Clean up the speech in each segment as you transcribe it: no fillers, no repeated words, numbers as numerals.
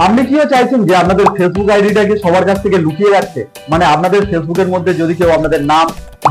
আপনি কিও চাইছেন যে আপনাদের ফেসবুক আইডিটাকে সবার কাছ থেকে লুকিয়ে রাখতে, মানে আপনাদের ফেসবুকের মধ্যে যদি কেউ আপনাদের নাম,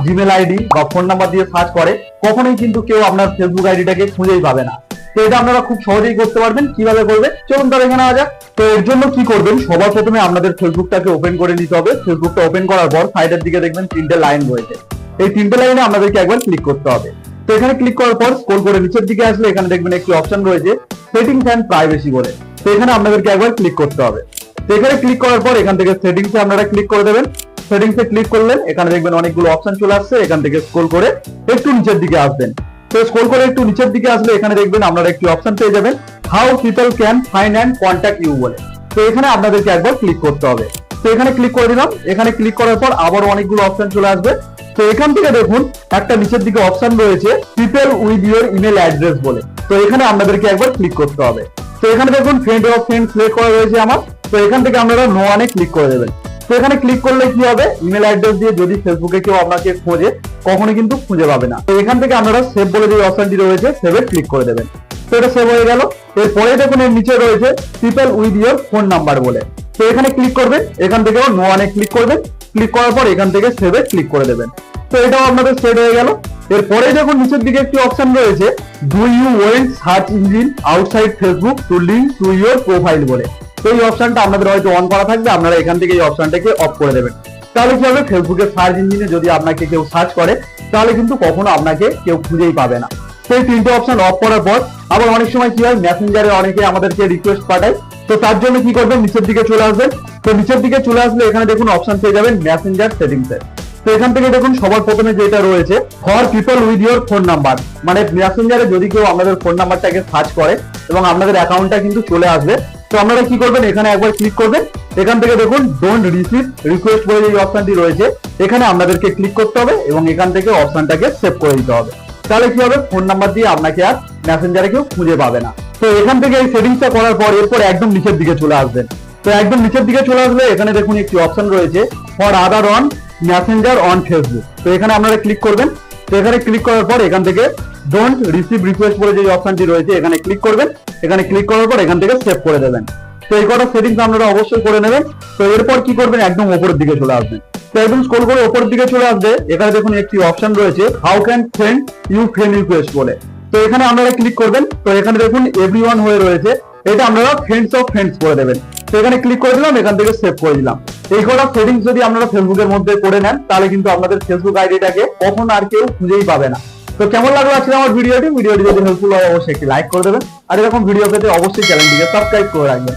জিমেল আইডি বা ফোন নাম্বার দিয়ে সার্চ করে, কখনোই কিন্তু কেউ আপনার ফেসবুক আইডিটাকে খুঁজেই পাবে না। তো এটা আপনারা খুব সহজেই করতে পারবেন। কিভাবে করবে চলুন তাহলে এখানে আসা যাক। তো এর জন্য কি করবেন, সবার প্রথমে আপনাদের ফেসবুকটাকে ওপেন করে নিতে হবে। ফেসবুকটা ওপেন করার পর সাইডের দিকে দেখবেন তিনটে লাইন রয়েছে, এই তিনটে লাইনে আপনাদেরকে একবার ক্লিক করতে হবে। তো এখানে ক্লিক করার পর স্ক্রল করে নিচের দিকে আসলে এখানে দেখবেন একটি অপশন রয়েছে সেটিংস এন্ড প্রাইভেসি বলে। তো এখানে আপনাদেরকে একবার ক্লিক করতে হবে। তো এখানে ক্লিক করার পর এখান থেকে সেটিংসে আপনারা ক্লিক করে দেবেন। সেটিংসে ক্লিক করলেন, এখানে দেখবেন অনেকগুলো অপশন চলে আসছে। এখান থেকে স্ক্রল করে একটু নিচের দিকে আসবেন। তো স্ক্রল করে একটু নিচের দিকে আসলে এখানে দেখবেন আপনারা একটি অপশন পেয়ে যাবেন how people can find and contact you বলে। তো এখানে আপনাদেরকে একবার ক্লিক করতে হবে। তো এখানে ক্লিক করে দিলাম। এখানে ক্লিক করার পর আবার অনেকগুলো অপশন চলে আসবে। তো এখান থেকে দেখুন একটা নিচের দিকে অপশন রয়েছে people with your email address বলে। তো এখানে আপনাদেরকে একবার ক্লিক করতে হবে। তো এখানে দেখুন ফ্রেন্ড অফ ফ্রেন্ড সিলেক্ট করা রয়েছে আমার। তো এখান থেকে আপনারা নো ওয়ানে ক্লিক করে দেবেন। তো এখানে ক্লিক করলে কি হবে, ইমেল অ্যাড্রেস দিয়ে যদি ফেসবুকে কেউ আপনাকে খোঁজে কখনো কিন্তু খুঁজে পাবে না। তো এখান থেকে আপনারা সেভ বলে যে অপশনটি রয়েছে সেভে ক্লিক করে দেবেন। তো এটা সেভ হয়ে গেল। এরপরে দেখুন এর নিচে রয়েছে people with your phone number বলে। তো এখানে ক্লিক করবেন, এখান থেকে নো ওয়ানে ক্লিক করবেন। ক্লিক করার পর এখান থেকে সেভে ক্লিক করে দেবেন। তো এটাও আপনাদের সেট হয়ে গেল। এরপরে দেখুন নিচের দিকে একটি অপশন রয়েছে do you want search engine outside Facebook to link to your profile বলে। তো এই অপশনটা আপনাদের হয়তো অন করা থাকবে, আপনারা এখান থেকে এই অপশনটাকে অফ করে দেবেন। তাহলে কি হবে, ফেসবুকের সার্চ ইঞ্জিনে যদি আপনাকে কেউ সার্চ করে তাহলে কিন্তু কখনো আপনাকে কেউ খুঁজেই পাবে না। তো এই তিনটে অপশন অফ করার পর আবার অনেক সময় কি হয়, মেসেঞ্জারে অনেকে আমাদেরকে রিকোয়েস্ট পাঠায়। তো তার জন্য কি করবেন, নিচের দিকে চলে আসবেন। তো নিচের দিকে চলে আসলে এখানে দেখুন অপশন পেয়ে যাবেন মেসেঞ্জার সেটিংসে। তো এখান থেকে দেখুন সবার প্রথমে যেটা রয়েছে for people with your phone number, মানে মেসেঞ্জারে যদি কেউ আপনাদের ফোন নাম্বারটাকে সার্চ করে এবং আপনাদের অ্যাকাউন্টটা কিন্তু চলে আসবে। তো আপনারা কি করবেন, এখানে একবার ক্লিক করবেন। এখান থেকে দেখুন ডোন্ট রিসিভ রিকোয়েস্ট বলে যে অপশনটি রয়েছে এখানে আপনাদেরকে ক্লিক করতে হবে এবং এখান থেকে অপশনটাকে সেভ করে দিতে হবে। তাহলে কি হবে, ফোন নাম্বার দিয়ে আপনাকে আর মেসেঞ্জারে কেউ খুঁজে পাবে না। তো এখান থেকে এই সেটিংসটা করার পর এরপর একদম নিচের দিকে চলে আসবেন। তো একদম নিচের দিকে চলে আসলে এখানে দেখুন একটি অপশন রয়েছে for other on Messenger on Facebook. তো এখানে আপনারা ক্লিক করবেন। তো এখানে ক্লিক করার পর এখান থেকে ডোন্ট রিসিভ রিকোয়েস্ট বলে যে অপশনটি রয়েছে এখানে ক্লিক করবেন। এখানে ক্লিক করার পর এখান থেকে সেভ করে দেবেন। তো এই কটা সেটিংস আপনারা অবশ্যই করে নেবেন। তো এরপর কি করবেন, একদম উপরের দিকে চলে আসবেন। তো একদম স্ক্রল করে উপরের দিকে চলে আসবে, এখানে দেখুন একটি অপশন রয়েছে how can send you friend request বলে। তো এখানে আপনারা ক্লিক করবেন। তো এখানে দেখুন এভরিওয়ান হয়ে রয়েছে, এটা আপনারা ফ্রেন্ডস অফ ফ্রেন্ডস করে দেবেন। তো এখানে ক্লিক করে দিলাম, এখান থেকে সেভ করে দিলাম। এই কটা সেটিংস যদি আপনারা ফেসবুকের মধ্যে করে নেন তাহলে কিন্তু আপনাদের ফেসবুক আইডিটাকে কখন আর কেউ খুঁজেই পাবে না। তো কেমন লাগলো আজকে আমার ভিডিওটি যদি হেল্পফুল হয় অবশ্যই একটি লাইক করে দেবেন, আর এরকম ভিডিও পেতে অবশ্যই চ্যানেলটিকে সাবস্ক্রাইব করে রাখবেন।